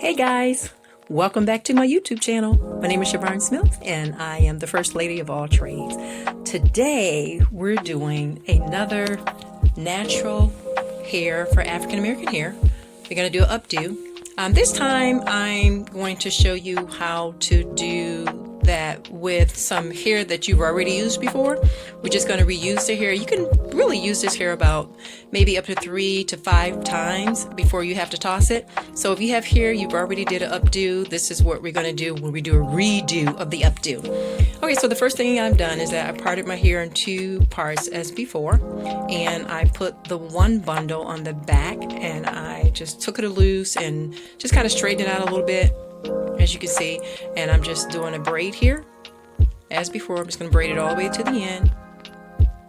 Hey guys, welcome back to my YouTube channel. My name is Shavern Smith and I am the First Lady of all trades. Today we're doing another natural hair for African American hair. We're going to do an updo. This time I'm going to show you how to do that with some hair that you've already used before. We're just going to reuse the hair. You can really use this hair about maybe up to 3 to 5 times before you have to toss it. So if you have hair you've already did an updo, this is what we're going to do when we do a redo of the updo. Okay, so the first thing I've done is that I parted my hair in 2 parts as before, and I put the one bundle on the back and I just took it loose and just kind of straightened it out a little bit, as you can see, and I'm just doing a braid here as before. I'm just going to braid it all the way to the end.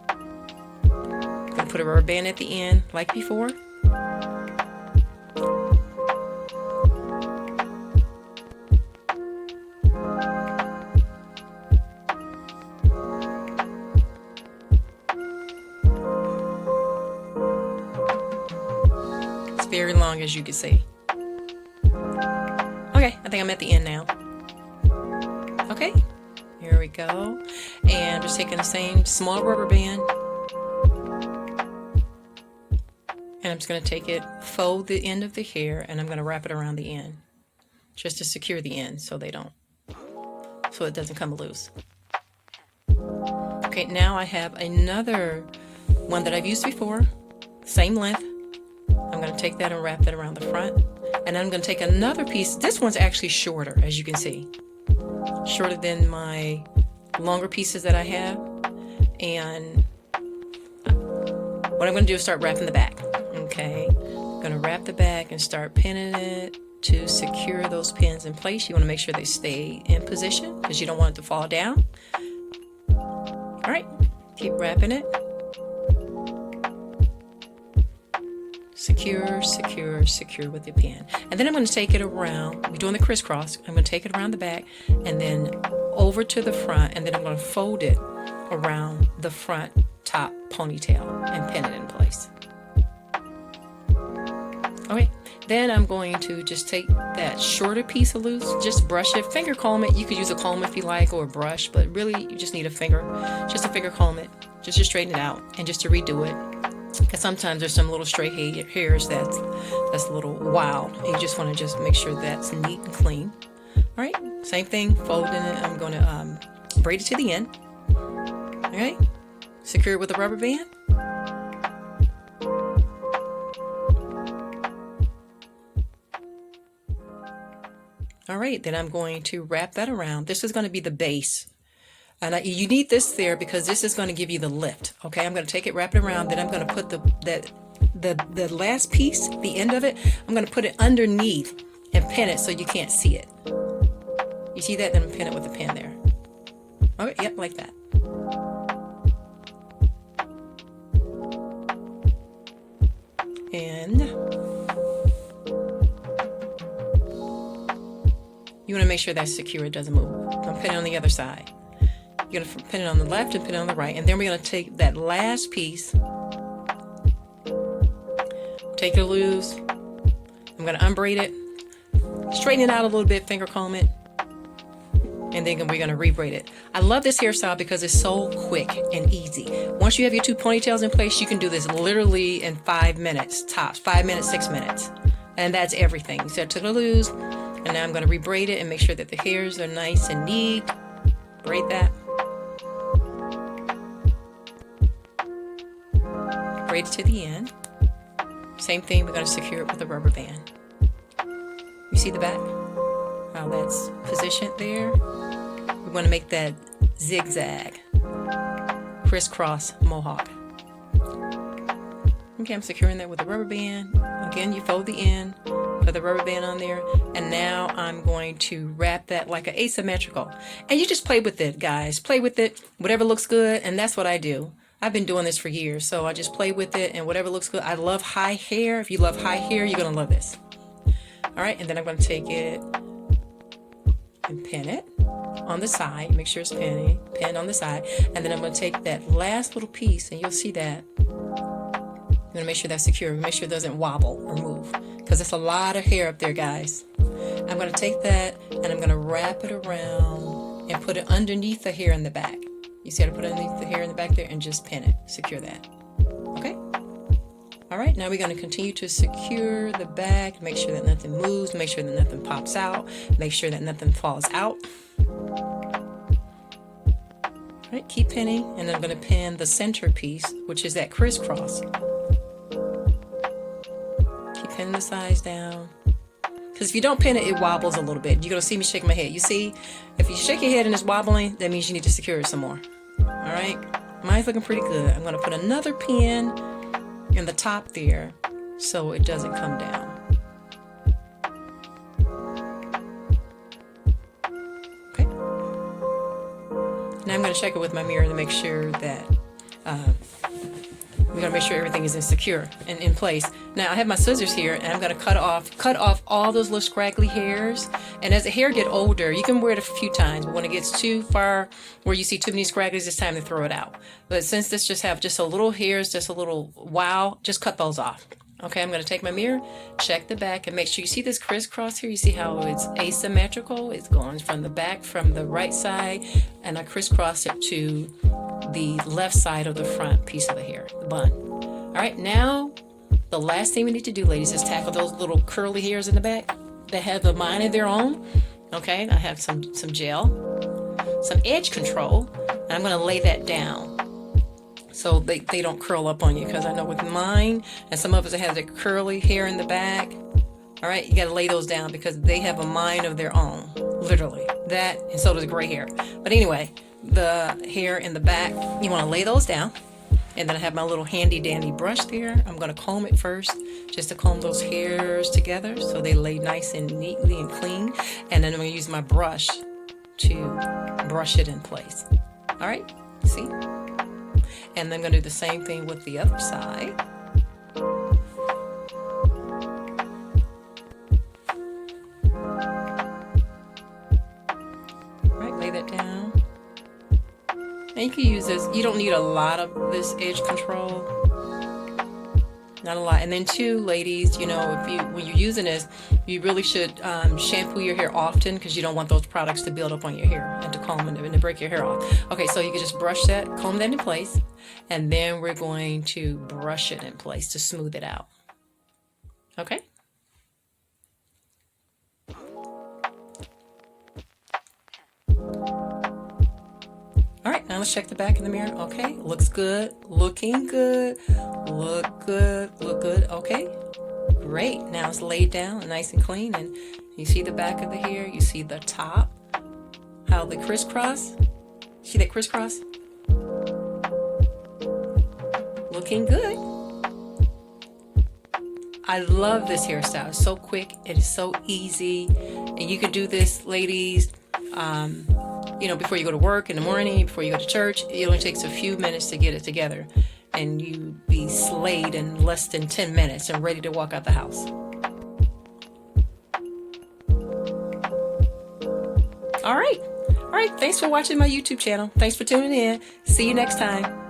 I'm going to put a rubber band at the end like before. It's very long, as you can see. Okay, I think I'm at the end now. Okay, here we go. And I'm just taking the same small rubber band. And I'm just going to take it, fold the end of the hair, and I'm going to wrap it around the end. Just to secure the end so it doesn't come loose. Okay, now I have another one that I've used before. Same length. I'm going to take that and wrap that around the front. And I'm going to take another piece. This one's actually shorter, as you can see. Shorter than my longer pieces that I have. And what I'm going to do is start wrapping the back. Okay. I'm going to wrap the back and start pinning it to secure those pins in place. You want to make sure they stay in position because you don't want it to fall down. Alright. Keep wrapping it. Secure, secure, secure with your pin. And then I'm going to take it around. We're doing the crisscross. I'm going to take it around the back and then over to the front, and then I'm going to fold it around the front top ponytail and pin it in place. Okay, then I'm going to just take that shorter piece of loose, just brush it, finger comb it. You could use a comb if you like, or a brush, but really you just need a finger, just a finger comb it, just to straighten it out and just to redo it. Because sometimes there's some little stray hairs that's a little wild. And you just want to just make sure that's neat and clean. Alright, same thing, folding it. I'm going to braid it to the end. Alright, secure it with a rubber band. Alright, then I'm going to wrap that around. This is going to be the base. And you need this there because this is going to give you the lift. Okay, I'm going to take it, wrap it around, then I'm going to put the last piece, the end of it, I'm going to put it underneath and pin it so you can't see it. You see that? Then I'm pin it with a pin there. Okay, yep, like that. And you want to make sure that's secure, it doesn't move. I'm pinning on the other side. You're going to pin it on the left and pin it on the right. And then we're going to take that last piece, take it loose. I'm going to unbraid it, straighten it out a little bit, finger comb it, and then we're going to rebraid it. I love this hairstyle because it's so quick and easy. Once you have your 2 ponytails in place, you can do this literally in 5 minutes, tops, 5 minutes, 6 minutes. And that's everything. So I took it loose, and now I'm going to rebraid it and make sure that the hairs are nice and neat. Braid that. Braid it to the end. Same thing, we're going to secure it with a rubber band. You see the back? How that's positioned there? We're going to make that zigzag, crisscross mohawk. Okay, I'm securing that with a rubber band. Again, you fold the end, put the rubber band on there, and now I'm going to wrap that like an asymmetrical. And you just play with it, guys. Play with it, whatever looks good, and that's what I do. I've been doing this for years, so I just play with it and whatever looks good. I love high hair. If you love high hair, you're going to love this. Alright, and then I'm going to take it and pin it on the side. Make sure it's pinned on the side. And then I'm going to take that last little piece, and you'll see that. I'm gonna make sure that's secure. Make sure it doesn't wobble or move, because it's a lot of hair up there, guys. I'm gonna take that and I'm gonna wrap it around and put it underneath the hair in the back. You see how to put it underneath the hair in the back there and just pin it, secure that. Okay? All right, now we're gonna continue to secure the back, make sure that nothing moves, make sure that nothing pops out, make sure that nothing falls out. All right, keep pinning, and I'm gonna pin the center piece, which is that crisscross. Keep pinning the sides down. Because if you don't pin it, it wobbles a little bit. You're gonna see me shaking my head. You see, if you shake your head and it's wobbling, that means you need to secure it some more. All right, mine's looking pretty good. I'm gonna put another pin in the top there so it doesn't come down. Okay. Now I'm gonna check it with my mirror to make sure that we're gonna make sure everything is secure and in place. Now I have my scissors here, and I'm gonna cut off all those little scraggly hairs. And as the hair get older, you can wear it a few times, but when it gets too far where you see too many scragglies, it's time to throw it out. But since this just have just a little hairs, just a little wow, just cut those off. Okay, I'm gonna take my mirror, check the back, and make sure you see this crisscross here. You see how it's asymmetrical? It's going from the back, from the right side, and I crisscross it to the left side of the front piece of the hair, the bun. All right, now the last thing we need to do, ladies, is tackle those little curly hairs in the back that have a mind of their own. Okay, I have some gel, some edge control, and I'm gonna lay that down so they don't curl up on you, because I know with mine and some of us that have the curly hair in the back, all right, you got to lay those down because they have a mind of their own, literally. That, and so does gray hair. But anyway, the hair in the back, you want to lay those down. And then I have my little handy dandy brush there. I'm going to comb it first, just to comb those hairs together so they lay nice and neatly and clean. And then I'm going to use my brush to brush it in place. All right, see? And then I'm going to do the same thing with the other side. All right, lay that down. And you can use this. You don't need a lot of this edge control. Not a lot. And then too, ladies, you know, when you're using this, you really should shampoo your hair often, because you don't want those products to build up on your hair and to comb and to break your hair off. Okay, so you can just brush that, comb that in place, and then we're going to brush it in place to smooth it out. Okay? All right, now let's check the back in the mirror. Okay, looks good, looking good, look good, okay. Great, now it's laid down and nice and clean, and you see the back of the hair, you see the top, how the crisscross, see that crisscross? Looking good. I love this hairstyle. It's so quick, it is so easy, and you can do this, ladies, you know, before you go to work in the morning, before you go to church. It only takes a few minutes to get it together, and you be slayed in less than 10 minutes and ready to walk out the house. All right. Thanks for watching my YouTube channel. Thanks for tuning in. See you next time.